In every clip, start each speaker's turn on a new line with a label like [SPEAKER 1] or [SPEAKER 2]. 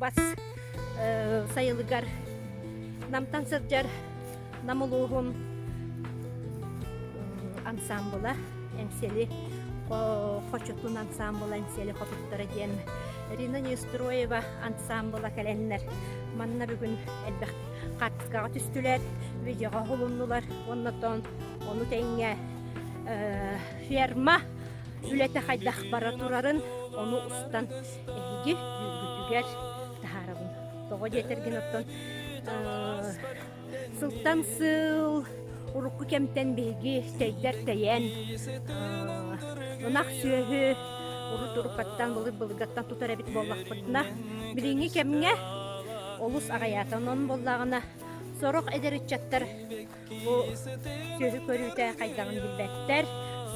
[SPEAKER 1] Бас сайылыгар намтан сыржар нам улууһун ансамбыла Эңсиэли Хотуттара ансамбыла Эңсиэли Хотуттара диэн Ирина Неустроеваны ансамбыла кэленнер манна бүгүн элбэх каттыскага түстүлэр видеого холуннулар оннотон ону теңе ферма үлете хайдах бара турарын ону устан эһиги бүгүтүгер тахарабын того жетерген оттон сылтан сыл урукку кемтен биги тейдер тейен унах сүйөһү урут-уруккаттан былыгаттан тутара бит боллакпытына билиңи кемге олус агаятанон боллагына сорок эдеричаттар бу сүйөһү көрүүтэ кайдагын билбеттер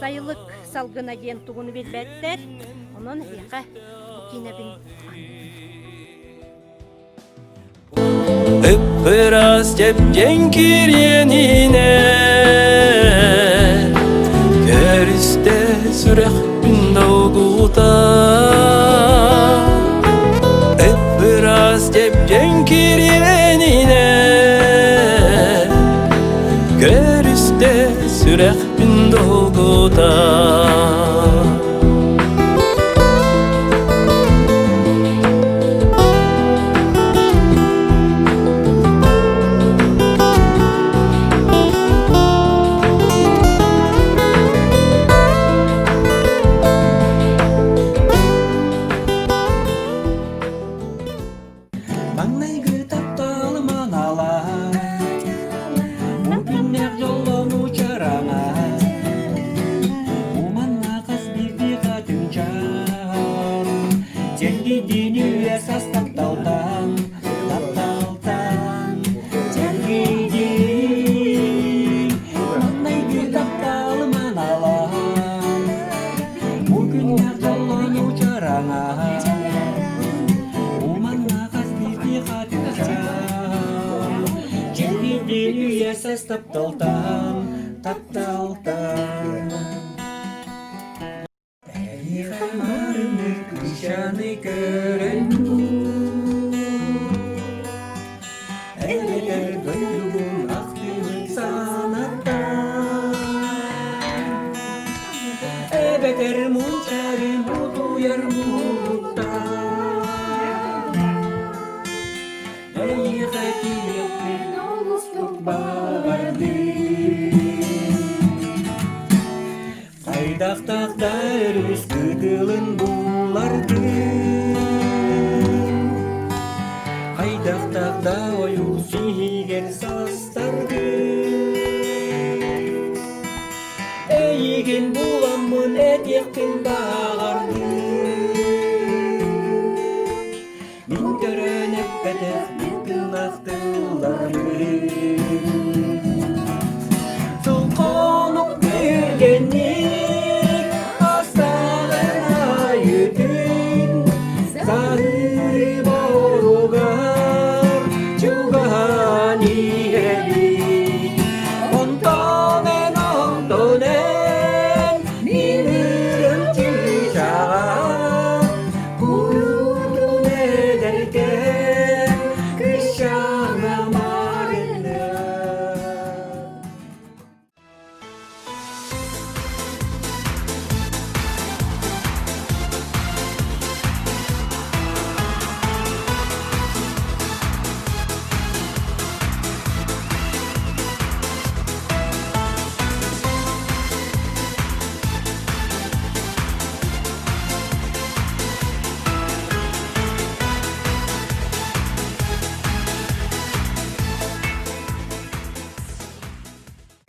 [SPEAKER 1] сайылык салгына диэн тугуну билбеттер онон эйка кинебин
[SPEAKER 2] Ыппырас тептен киренine Көрүстө сүрэх пиндогута Ыппырас тептен киренine Көрүстө сүрэх пиндогута Тапталтан Пәйғамбарыны күшаны көрінду Әлелер дойдуғын ақтылық санаттан Әбетер мұншары мұдуяр мұлттан Әйғатиетпен олыстық бағарды Қайдақтақта өріс күділін бұларды Қайдақтақта ойу сүйген састарды Әйген бұламын әтектен бағарды Мен көрініп бәтіқ бетін ақтыларды Сол қонық бергенне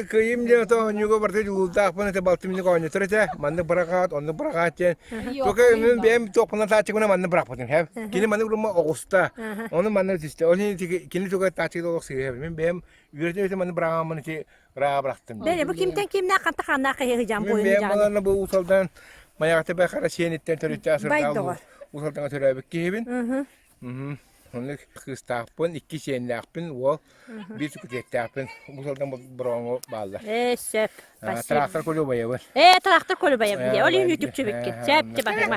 [SPEAKER 3] Кыйым ден то нюго бартык ултак пон это балтымны коня төрөтө манды бракат онды бракат тока мен бем топна тачыгына манды бракпатын хэ кини манды рума огуста оны манды тисте оны кини тока тачыгы огсы мен бем үрөтө манды брагамын ти ра брактым
[SPEAKER 1] бе бу кимден кимне кантахана кайы жам
[SPEAKER 3] бойун
[SPEAKER 1] бойун
[SPEAKER 3] жан мен бу усалдан маякта бе кара сенеттен төрөтө асыр усалдан төрөбүк кебин Only kıstapın, iki senlakpın, o bir kütlektapın. Bu saldan brongo bağlar.
[SPEAKER 1] Şef.
[SPEAKER 3] Traktör kolu bayı var.
[SPEAKER 1] Traktör kolu bayı var. Öyle YouTube'cu bir ki. Şef de bakayım.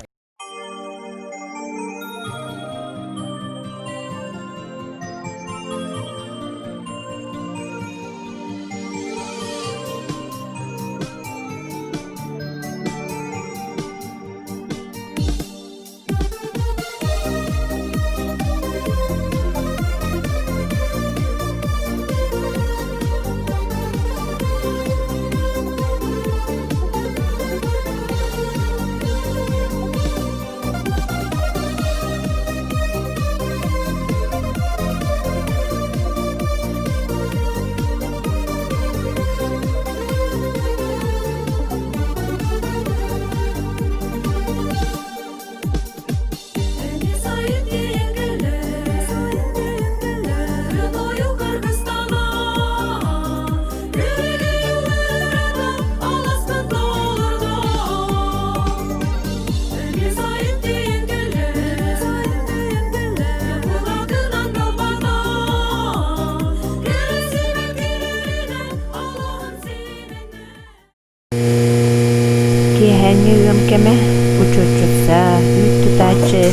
[SPEAKER 4] кеме учетчица Үөдэй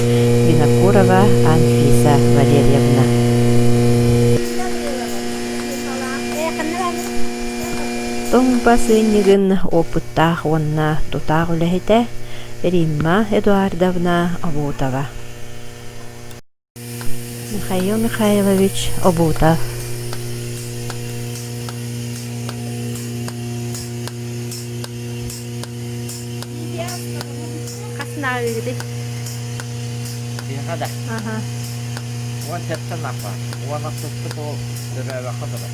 [SPEAKER 4] Винокурова Анфиса Валерьевна. Тоҥ Бас ыннигин опыттаах уонна тутаах үлэһитэ Римма Эдуардовна Обутова. Михаил Михайлович Обутов.
[SPEAKER 1] Касна үйді.
[SPEAKER 5] Бихада.
[SPEAKER 1] Ага.
[SPEAKER 5] Уан тептен апа. Уан аттықты бол. Дөрәбә хадыра.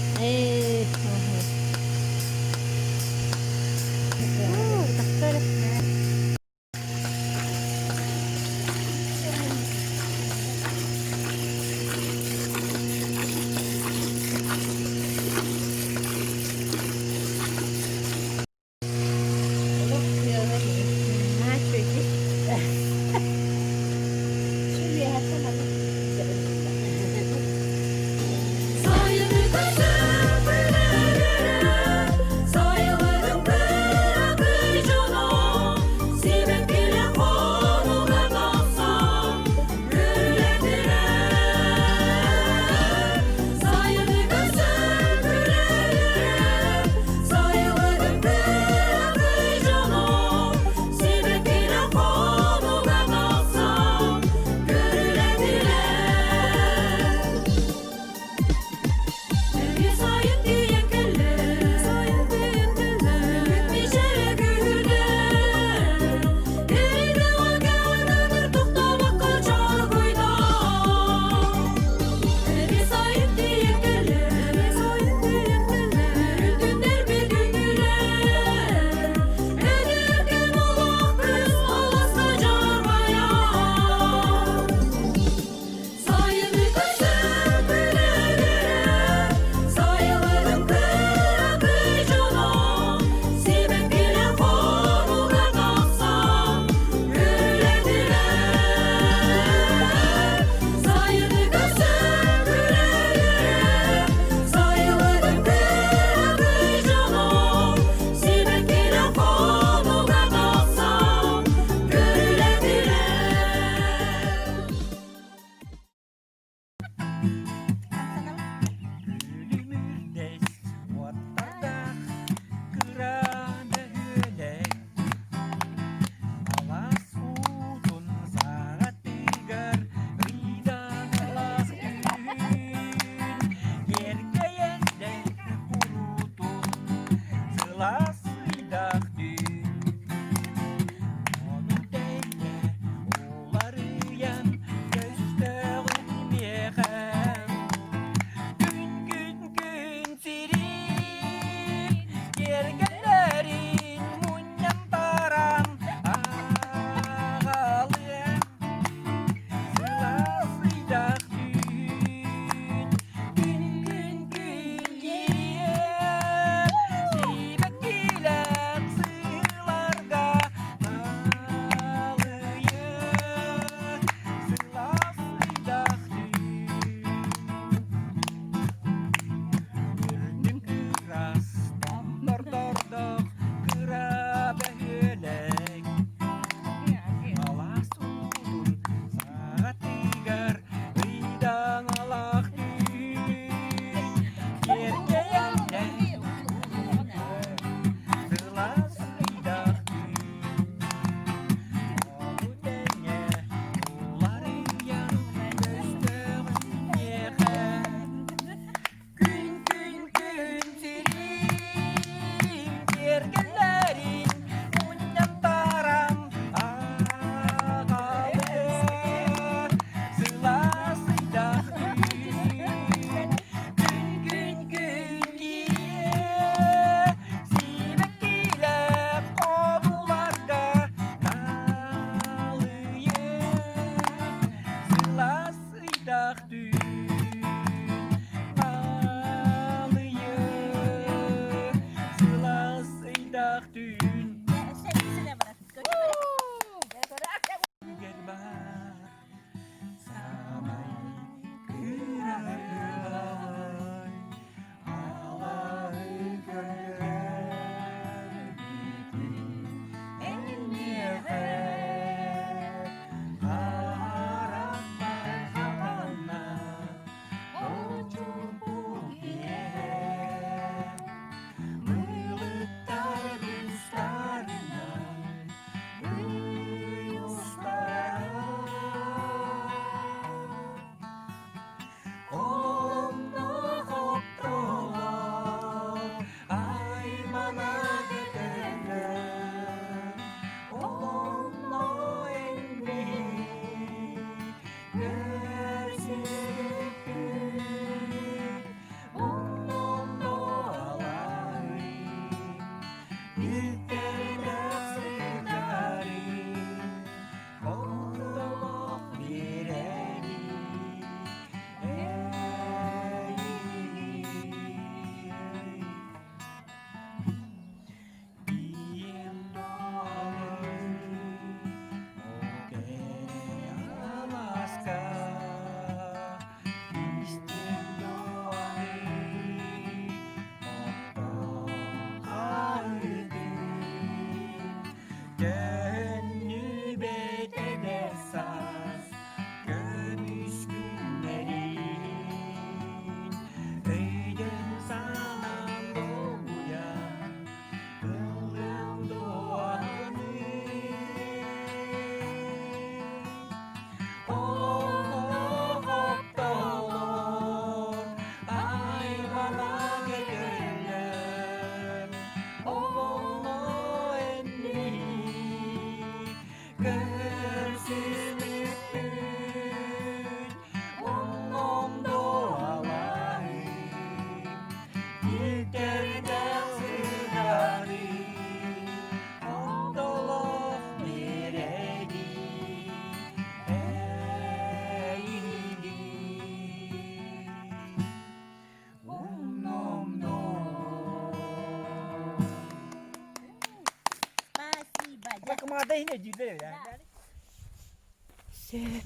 [SPEAKER 5] Bata yine cüde ya.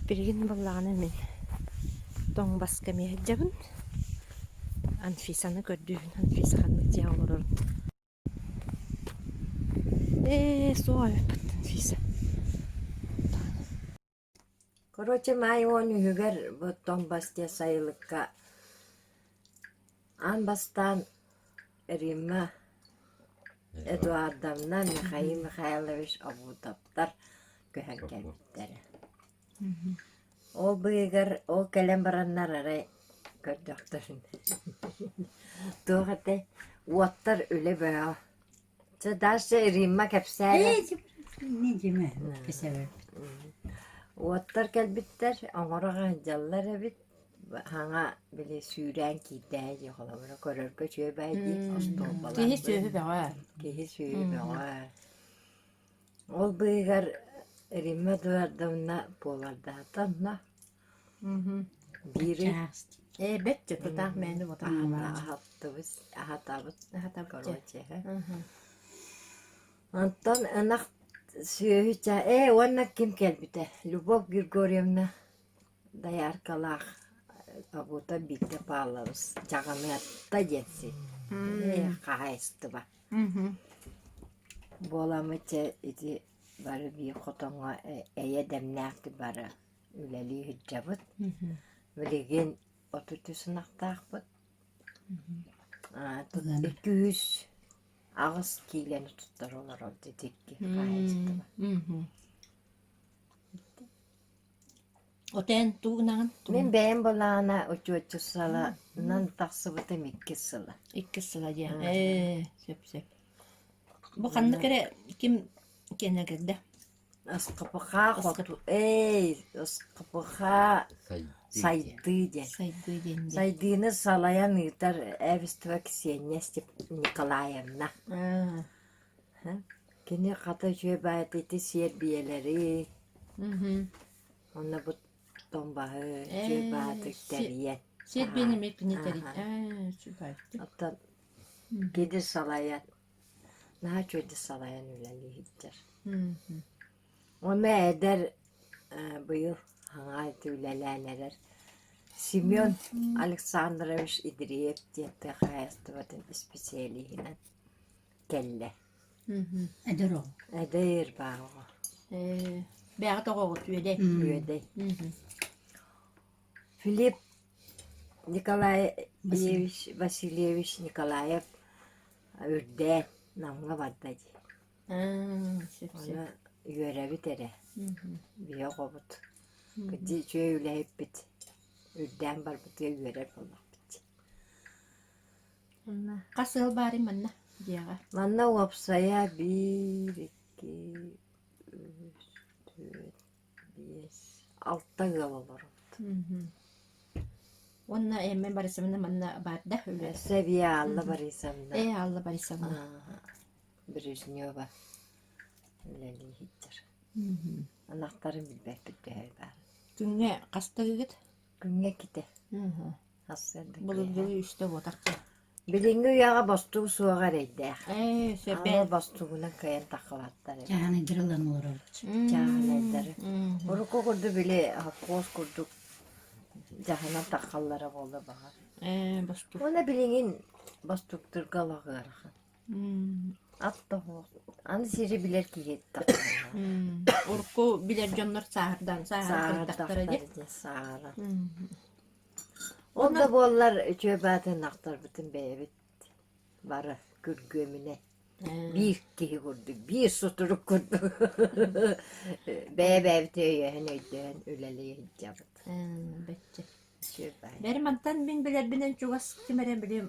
[SPEAKER 1] Birgin bullağını min. Тоҥ Бас кемиһэджэбин. Анфисаны көрдүүн, Анфиса ханнык дьиэ олорор. Суой бат Анфиса.
[SPEAKER 6] Короче, май он үгер бу Тоҥ Бас те сайылыкка ан бастан Ирина Эдуардовна Михаил Михайлович Абутаптар көһөн келбиттери. Ол быйгар ол келем бараннар арай көрдөктөрүн. Тугате уаттар үле баа. Чадаше Ирина кепсәле.
[SPEAKER 7] Не деме, кесебе.
[SPEAKER 6] Уаттар келбиттер, оңорога жаллар бит. Хаңа биле сүйрән кидәй яхалабыра көрөргө чөй байди остол
[SPEAKER 1] Киһи сөйү баҕа.
[SPEAKER 6] Киһи сүйрән баа. Ол быйгар Ирина Эдуардовна полардатанна. Бири
[SPEAKER 1] Бет тутах мэни ботам.
[SPEAKER 6] ахаттыбыз, ахатабыт, короче. Антон анах сүйүча, онна ким келбите? Любовь Григорьевна Даяркалах Абута битте палабыз. Жагамятта жетси. Кайстыба. Боламыча ити бары би хотонга демнакты бары үлели хиджабыт. Билеген отутусунактаакпыт. 200 агыс кийлени туттар олар олды текки кайстыба.
[SPEAKER 1] Отен тугнаган
[SPEAKER 6] Мен бәйін болағына өтü сала, нан тақсыбыты мекке сала.
[SPEAKER 1] 2 сыла дия. Сөп. Бу канны кере ким кенегерде?
[SPEAKER 6] Асқапыға қоту, асқапыға сайды де.
[SPEAKER 1] Сайды денде.
[SPEAKER 6] Сайдыны салаян ұйтар әвістіва Ксения Степ Николаевна. Кені қата жөй байты сер биелері. Онна бұт томбағы жөй байты тәрия.
[SPEAKER 1] Сет беним екінетері. Süper.
[SPEAKER 6] Оттан кеді салаян. Наға жөйді салаян үләлі хиттер. Оны әдер бұйыл хаңайды үләләнерер. Семен Александрович Идриев детті қайыстыватын специалигінен келі.
[SPEAKER 7] Эдеро.
[SPEAKER 6] Әдер бағығы.
[SPEAKER 1] Бәғы тоғығыт
[SPEAKER 6] Үөдэй. Филипп Николаевич Васильевич Николаев үрден намға бардады. Оны үйерәбі тәрі. Бия қобыт. Күтті чөй үләйіп біт. Үрден бар бұты үйерәп олақ біт.
[SPEAKER 1] Қасыл бары манна дияға.
[SPEAKER 6] Манна уапсая 1, 2, 3, 4, 5, 6 ғыл олар.
[SPEAKER 1] Онна эммен барысымына манна барда үлі.
[SPEAKER 6] Сәбия алла барысамда.
[SPEAKER 1] Алла барысымына.
[SPEAKER 6] Брежнева. Үләлі хиттер. Анақтарын білбәк бітті әй бар.
[SPEAKER 1] Күнге қастығығыт?
[SPEAKER 6] Күнге кете. Асырды.
[SPEAKER 1] Бұлы үшті отақты.
[SPEAKER 6] Білінгі ұяға бастығы суаға рейдәк.
[SPEAKER 1] Сөпе.
[SPEAKER 6] Ала бастығына каян тақылаттар.
[SPEAKER 7] Чааһаны дырылан олар.
[SPEAKER 6] Чааһа әйдәрі. Ұрықы құрды біле қос құрдық. Жағына тақаллары болды бағар.
[SPEAKER 1] Бастық.
[SPEAKER 6] Оны біліңін бастықтыр қалағы арақын. Атты хоқ. Аны сері білер кейет тақылары.
[SPEAKER 1] Ұрықы білер жонлар сағырдан, сағырдақтары де.
[SPEAKER 6] Сағыры. Onda bollar çöbətən axtar bütün bəyəbit barı gürgömünə. Bir kehi kurdu, bir suturuk kurdu. Bəyəbət öyəhin öydən öləliyə hicabıt.
[SPEAKER 1] Bətçə.
[SPEAKER 6] Çöbət.
[SPEAKER 1] Bərim antan min bilir binen çuğas kimərən bilim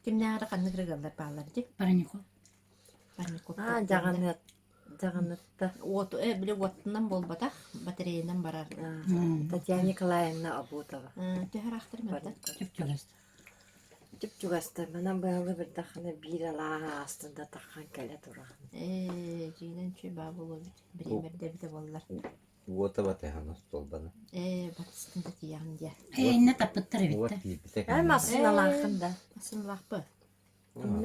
[SPEAKER 1] kimnəğərə qanlı qırıqallar bağlar deyip.
[SPEAKER 7] Паранико.
[SPEAKER 6] Жағаныtта.
[SPEAKER 1] Біле оттынан болбата, батареядан барар.
[SPEAKER 6] Татьяна Николаевна Абутова.
[SPEAKER 1] Төхер ақтыр мәді.
[SPEAKER 7] Чүп-чүгәс.
[SPEAKER 6] Жүп-жүгасты. Манан бұялы бір тақыны бір ала астында таққан кәлі тұрған.
[SPEAKER 1] Жейден чөй бағ болу біремерде біде болылар.
[SPEAKER 5] Вот это она столбана.
[SPEAKER 1] Батыстында тияғын де.
[SPEAKER 7] Әйне таппыттар
[SPEAKER 5] Вот
[SPEAKER 7] битте.
[SPEAKER 5] бите.
[SPEAKER 6] Масыналақында.
[SPEAKER 1] Асынлақ бұ.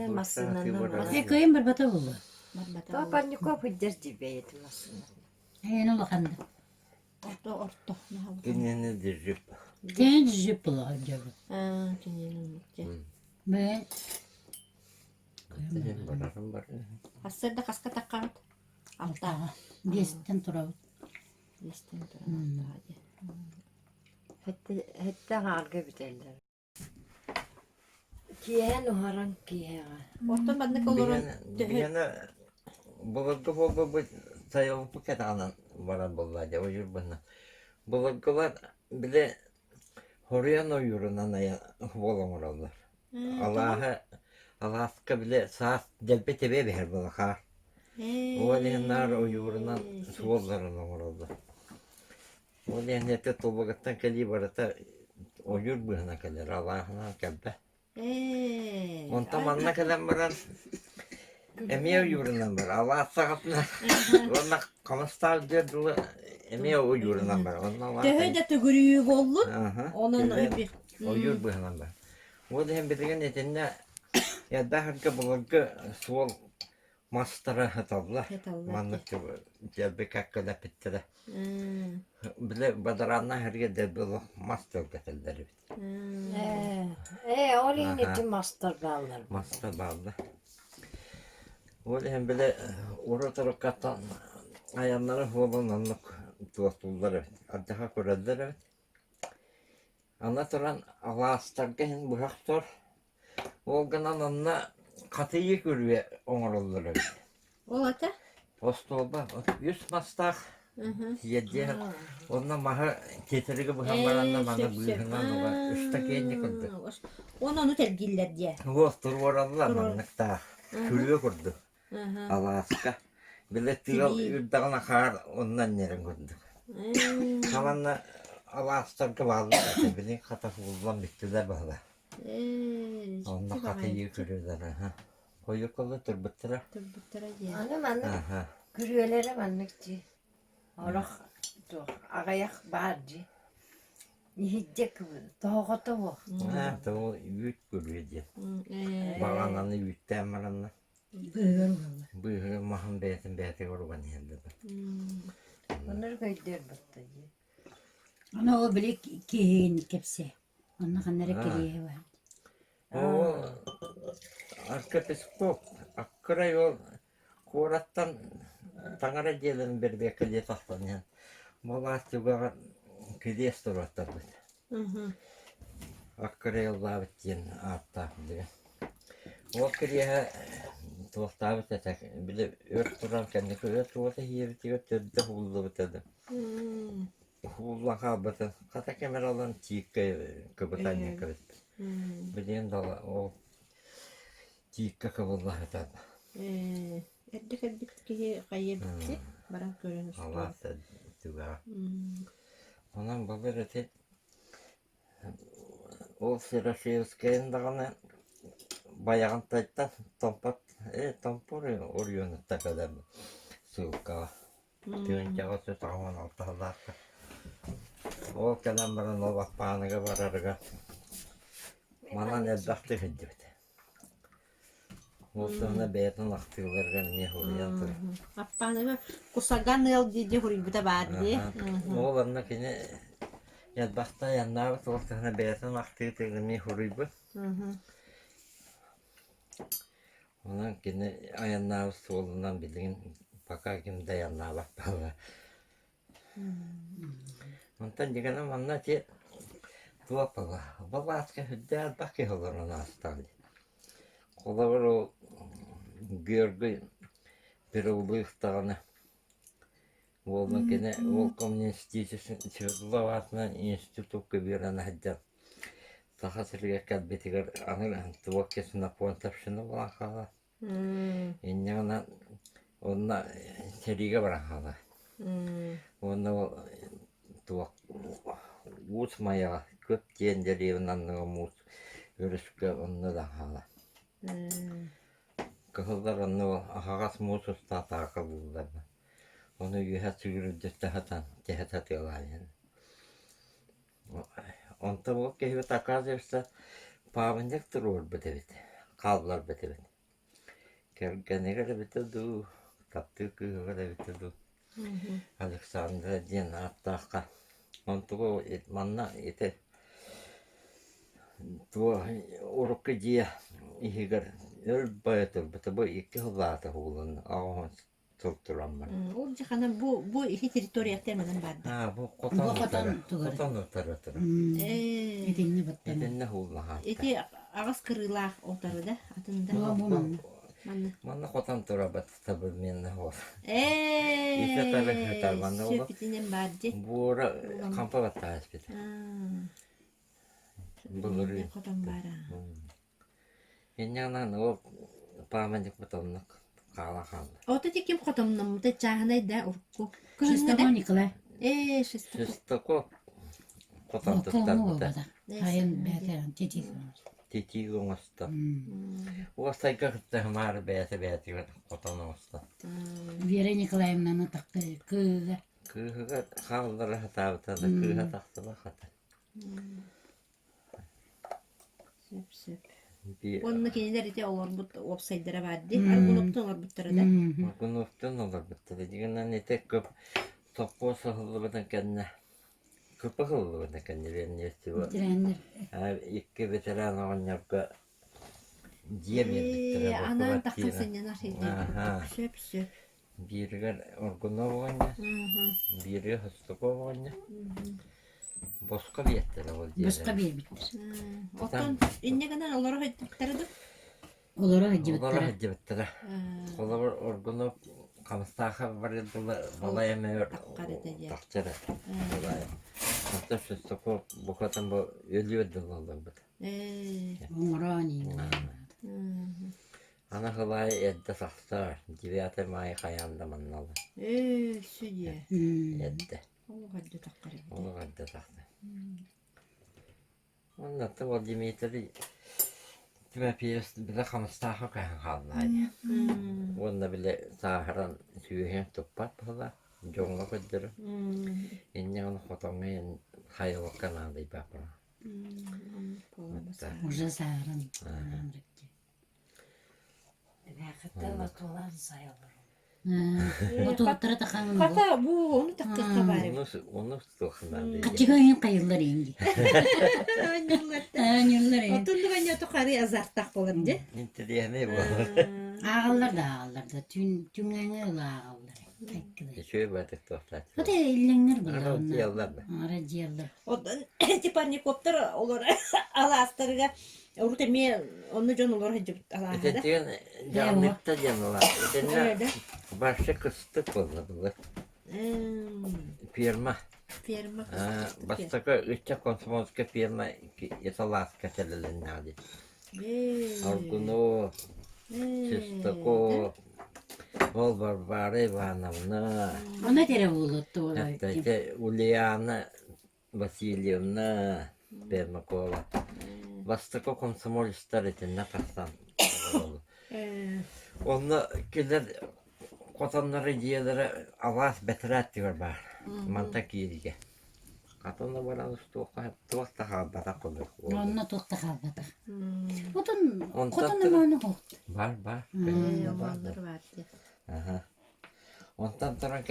[SPEAKER 6] Масынаны.
[SPEAKER 7] Көйін бір бата болды.
[SPEAKER 6] Tuo pannikop hüdderdi beytim aslında.
[SPEAKER 7] En olakanda.
[SPEAKER 1] Orto.
[SPEAKER 5] Gününü dirip.
[SPEAKER 7] Genç jipla acaba. Ben
[SPEAKER 5] Bararım var.
[SPEAKER 1] Hasırda kaska takat. Alta.
[SPEAKER 7] Desten turab.
[SPEAKER 1] Destin tura.
[SPEAKER 6] Hette harga biterler. Kiyen uharan kiyen.
[SPEAKER 1] Orto bandık olur.
[SPEAKER 5] Bir yana bulurdu bu sayılık bu ketanan varan bollaca o yurbanna. Bulurdular bile horuyan o yurunan aya bolamurallar. Allah'a bile saat delpe tebe beher bulakar. O aliyenler o yurunan suollarına vurallar. O aliyenete tolbagattan keli barata o yurbığına kalir Allah'ına kelbe. Onta manna kalem baran emiye yurundan bar. Allah sağatna. Ona kamastal der dolu emiye o yurundan bar. Ondan
[SPEAKER 1] Töhö de tügürüyü bollun.
[SPEAKER 5] Onun
[SPEAKER 1] bir.
[SPEAKER 5] o yurbığından bar. O da hem bildiğin etinde ya da harika bulurdu suol mastara hatablar. Manlık gelbe kakkala pittire. Bile badaranna herge de böyle master getirdiler.
[SPEAKER 6] Oraya netim master bağlar.
[SPEAKER 5] Master bağlı. O da hem bile orta taraftan ayağları hoğlananlık tuğatulları. Addaha kuralları. Anlatılan Allah'ın bu haktör. Olganan anla katıyı görüyor onurluları.
[SPEAKER 1] Olata?
[SPEAKER 5] Postolba 100 mastak. Yedi. Ondan maha getirigi bu hambaranla bana buyurundan ola. Üstte kendi kıldı.
[SPEAKER 1] Onu tergiller diye.
[SPEAKER 5] Vostur oralılar manlıkta. Külüye kurdu. Alaska. Bile tığal yurdağına kar ondan yerin kurdu. Kalanla Alaska'da bağlı. Bilin kata kullan bittiler bağlı. Onunla katıyı görüyorlar. Koyu kolu turbuttura.
[SPEAKER 6] Anam gürüyelere manlıkçı. Orak ağayak bağırcı. Nihiddek doğata bu.
[SPEAKER 5] Tavu büyük görüyor diye. Bağlananı büyükten maranla. Buyur maham beytin orban yerde.
[SPEAKER 6] Onları koyduyor battı.
[SPEAKER 7] Ana o bile kihin kepse. Ona kanara kiriye var.
[SPEAKER 5] O arka peskop. Akkara yol kurattan tangara gelen bir bekliye tahtan yani. Molat yugağa kidiyes duratlar bu. Akkara yolda bittiğin artta diye. O kiriye tuhta bitetek bile ört duran kendi köye tuhta yiyip de huldu bitedi. Hullan kabıtı kata kameralan çiğke kabıtanya kırıt. Bildiğin dala o çiğke kabullah bitedi.
[SPEAKER 1] Eddik ki kayıptı. Baran görünüş.
[SPEAKER 5] Allah juga. Ondan babır eti o Sirashevskay'ın dağına bayağın tayttan tompat tompuru oriyonu takadar suka. Tüyünce o su tağman altılar. O kadar bana o bakpanıga bararga. Bana ne daktı hıcıdı. O sonra beytin aktılar ne huriyan.
[SPEAKER 1] Appanı kusagan yıl diye huri bu da var diye.
[SPEAKER 5] O bana kine ya bakta yanlar o sonra beytin aktılar ne huri bu. Ona kine ayanlar solundan bildiğin pakar kim dayanlar baktalar. Ondan dikene bana ki dua pala. Baba asker hüddar bakı olurun astarlı. Kollar o görgü bir uluğtağını Volna kene vol komünistçisi Çevdulavat'ın institut kıvırana hacca. Daha sıraya kalbetigar anır tuva kesine pontapşını bulan kala. İnyana onna seriga baran kala. Onna tuva uçmaya köp diyenleri ondan mut görüşke onna da kala. Kızlar onu ağas mutsuzda takıldılar. Onu yühe sürüldü tehet atıyorlar yani. Ondan o kehive takaz yapsa pavanyak durur bedevit. Kaldılar bedevit. Кергенегер битеду, катты кыгыгыр битеду. Александра ден аттааққа. Онтуго манна ете. Туа урукка дия игер өлбайтыр битебо икки хылаата хулын агын туртураммар.
[SPEAKER 1] Ол жахана бу ихи территорияттар менен барды.
[SPEAKER 5] Бу
[SPEAKER 7] Котон
[SPEAKER 5] котон
[SPEAKER 7] тугар.
[SPEAKER 5] котон таратыр.
[SPEAKER 7] Эдинне баттан.
[SPEAKER 5] Эденне хуллаха.
[SPEAKER 1] Эти агас кырылаах отары да атында.
[SPEAKER 7] Манна.
[SPEAKER 5] Манна котон турабат табы менне хол.
[SPEAKER 1] Ите
[SPEAKER 5] тары манна ол.
[SPEAKER 1] Сөпитинен барды.
[SPEAKER 5] Бура кампа баттаас бит. Бүгүрү.
[SPEAKER 1] Котон бара.
[SPEAKER 5] Эннянан ол памадик бутомнук кала калды.
[SPEAKER 1] Ота теким котомнум да чааһа да урку.
[SPEAKER 7] Шестого Николай.
[SPEAKER 1] Шестого.
[SPEAKER 5] Шестако котон
[SPEAKER 7] Полного
[SPEAKER 5] туттарбыта.
[SPEAKER 7] бада. Айын бәтер тетик.
[SPEAKER 5] Тити гоңоста. Уостай кыргытта мар бәте котон оста.
[SPEAKER 7] Вера Николаевнаны тақты кыга.
[SPEAKER 5] Кыга халдара хатабыта да кыга тактыба хата.
[SPEAKER 1] Сөп.
[SPEAKER 5] Би
[SPEAKER 1] Онны кинилер ите олар бут опсайдара барды. Аргуноптон олар буттара да.
[SPEAKER 5] Гуновтон олар битти. Дигенен ете көп топпо сахылыбытын кенне. Көп сахылыбытын кенне вернестиба.
[SPEAKER 7] Тренер.
[SPEAKER 5] Икки ветеран оңнапка диеме биттире.
[SPEAKER 1] Анан тактын сенен ашыйды. Сөп.
[SPEAKER 5] Биргер Оргунов оңня, бири Хостоков оңня. Босқа биеттер ол диере.
[SPEAKER 7] Босқа бербиттер.
[SPEAKER 1] Оттон иннегенен олар хайттыктары да.
[SPEAKER 7] Олара
[SPEAKER 5] Олар
[SPEAKER 7] хаджибаттар.
[SPEAKER 5] хадибеттер. Олар Оргунов камыстааха бар балай эмер тахчара. Ата Хостоков бухатан бу өлүөдөн олар бит.
[SPEAKER 7] Оңрани.
[SPEAKER 5] Ана хылай эдде сахтар. 9 май хаянда манналы.
[SPEAKER 1] Сүдье.
[SPEAKER 5] Эдде.
[SPEAKER 1] Ол гадды таккары.
[SPEAKER 5] Onu kadar taktı. Ondan da o Dimitri tüme piyasası bile kamıstahı kayan kaldı. Onda bile saharan tüyühen toppat pala. Jonga kıdırı. İnne onu kotongayan hayal kanalı yapar.
[SPEAKER 7] Уже сааран. Отуттара таханын.
[SPEAKER 1] Ката бу onu takkырга бары.
[SPEAKER 5] Onu tutuklandı.
[SPEAKER 7] Качыгайын кайыллар энги. Анюллар энги.
[SPEAKER 1] Отунду бanya токары азартак болар де.
[SPEAKER 5] İnti diyene bu.
[SPEAKER 7] Ağallar da tüngäňe ağallar.
[SPEAKER 5] Şöyle batık tuhlat.
[SPEAKER 7] Oda illenler
[SPEAKER 5] Ara
[SPEAKER 7] bular.
[SPEAKER 5] diyallar da.
[SPEAKER 7] Aracılar.
[SPEAKER 1] Одан типарникоптор олар аластырга урте ме onu жон олар хажып алаада.
[SPEAKER 5] Ötetiyen canlıkta canlılar. Ötetiyen başka kıstık oldu. Firma.
[SPEAKER 1] Ферма.
[SPEAKER 5] Бастака үтче консумовска фирма яталаска телеленнали. Аргуно, чистако, ол Барбара Ивановна,
[SPEAKER 7] Ona tere buluttu olay.
[SPEAKER 5] Ульяна Васильевна Бермакова. Бастака комсомолистар етенне тақсан. Оны келер Котонları diyeleri Allah beterat diyor var. Mantak yeriге. Katonda baran tuğakta kalbata kodur.
[SPEAKER 7] Onna toqta kalbata. Otun
[SPEAKER 5] On
[SPEAKER 7] kotun
[SPEAKER 5] tatlı-
[SPEAKER 7] mani hoq.
[SPEAKER 5] Var.
[SPEAKER 1] Олар барды.
[SPEAKER 5] Ondan sonra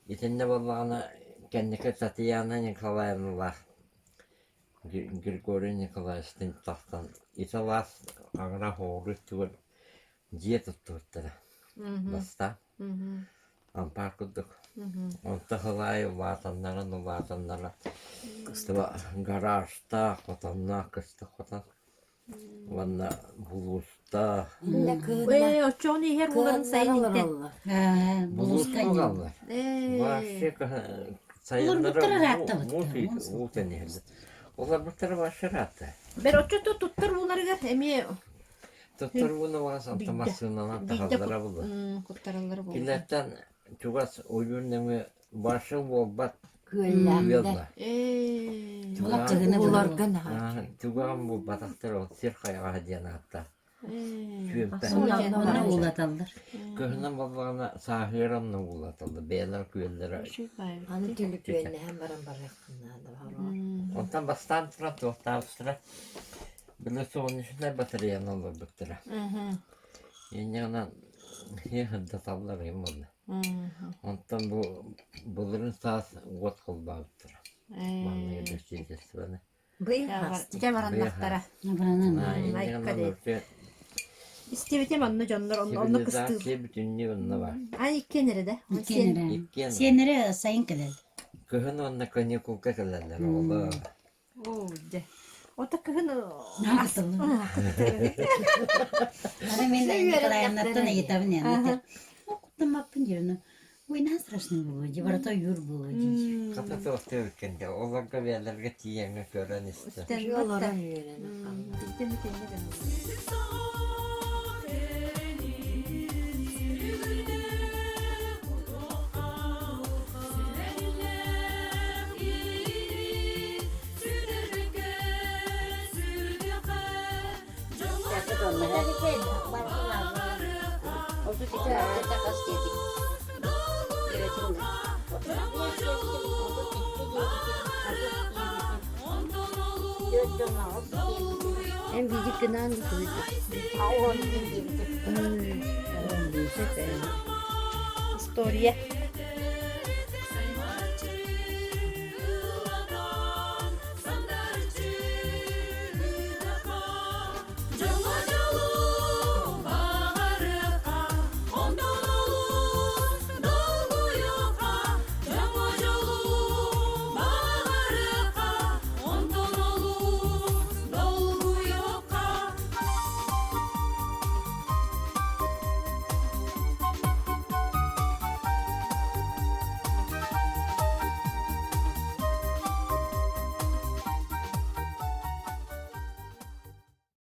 [SPEAKER 5] itinde ballağına kendike Tatyana Nikolaevna Grigoriy Nikolaevstin taxtan italas ağra hoğru tuğur diye tutturtları. Basta. Ampar kuduk. Onta halay vatanlara. Kıstıva garajda kotanna kıstık kotan. Vanna bulusta.
[SPEAKER 1] Очоны хер буларын сайын итте.
[SPEAKER 7] Buluşka
[SPEAKER 5] Bulusta
[SPEAKER 7] gibi.
[SPEAKER 5] kaldı. Başka sayınlara
[SPEAKER 7] buttara rahatta battı.
[SPEAKER 5] bu tenirdi. Onlar buttara başı rahatta.
[SPEAKER 1] Бер очото туттар буларга эми
[SPEAKER 5] Tuttur bunu varsan
[SPEAKER 1] Bildi.
[SPEAKER 5] tamasından
[SPEAKER 1] бидде
[SPEAKER 5] tahallara buldu.
[SPEAKER 1] куттаралар болду.
[SPEAKER 5] Killetten çugas oyununu başı bobat
[SPEAKER 6] Köyler.
[SPEAKER 5] yollar.
[SPEAKER 7] Olak cıgını
[SPEAKER 6] Ular
[SPEAKER 7] bulur.
[SPEAKER 6] gana.
[SPEAKER 5] Çugan bu bataktır o sirkaya hadiyen hatta. Küyümpe.
[SPEAKER 7] Ona ulatallar.
[SPEAKER 5] Köyünden babana sahiranla ulatıldı. Beyler köylere.
[SPEAKER 6] Anı tülü köyüne hem baran yakınlarda var.
[SPEAKER 5] Ondan bastan tıra tuhta ustura. Bile son işler bataryana olur bıktıra. Yengeğine yakında tablarım onu. Ondan bunların sağ ot kılbaktır. Bana göstereceğiz bana.
[SPEAKER 1] Тике бараннахтара. İstebete manna canlar onu kıstı.
[SPEAKER 5] Sivilizasyon bütünlüğü onunla var.
[SPEAKER 1] Ay ikkenere de.
[SPEAKER 7] Kenere. Senere sayın kadar.
[SPEAKER 5] Kıhın onunla kanyakulka kadarlar oğlum.
[SPEAKER 1] Oo de. O da kıhın.
[SPEAKER 7] Ne yaptın? Bana men de kalayanatta ne yetabın yani. O kutum yapın yerine. Uy ne страшно было, дебарата юр было.
[SPEAKER 5] Katası ortaya ülkende. Olanka verlerge tiyenge gören işte.
[SPEAKER 6] Yollara yönelik.
[SPEAKER 1] En büyük gınan kılıcı. Historia.